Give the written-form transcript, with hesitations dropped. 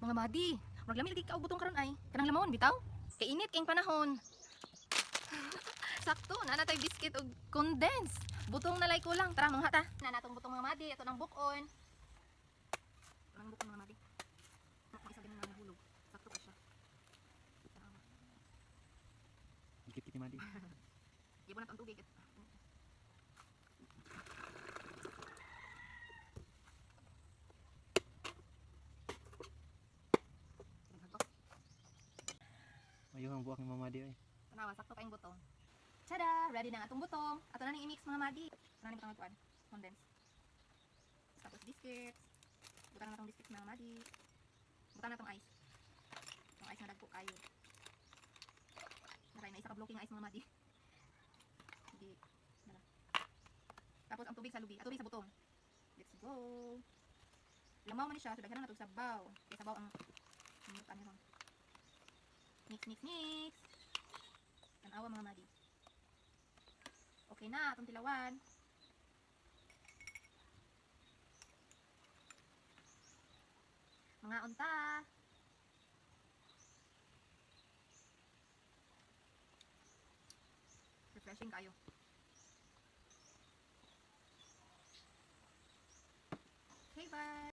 Mga madi, murag lami lagi ka og butong karon ay. Kanang lamawon bitaw. Kay init kayong panahon. Sakto na natay biscuit og condense. Butong nalay ko lang. Tara mga ta. Na natong butong mga madi, ato nang bukon. Nang bukon mga madi. Isa din nang hulog. Sakto pa siya. Dikit-dikit ni Madi. Gibo na tong tubig. Ayaw ang buwak ni Mama Madi ay. Tanawa, sakto kayong butong. Tada! Ready na ang atong butong. Ato na ning i-mix mga madi. Ato na ning butong ituan. Condense. Tapos biscuits. Butan na itong biscuits mga madi. Butan na itong ice. Itong ice na dagko kayo. Naray na isa ka blocking ice mga madi. Hindi. Dala. Tapos ang tubig sa lubi. Tubig sa butong. Let's go. Lamaw man ni siya. So daghan na itong sabaw. Kaya sabaw ang butan niya. Mix, mix, mix. Tanawa mga madi. Okay na, itong tilawan. Mga unta. Refreshing kayo.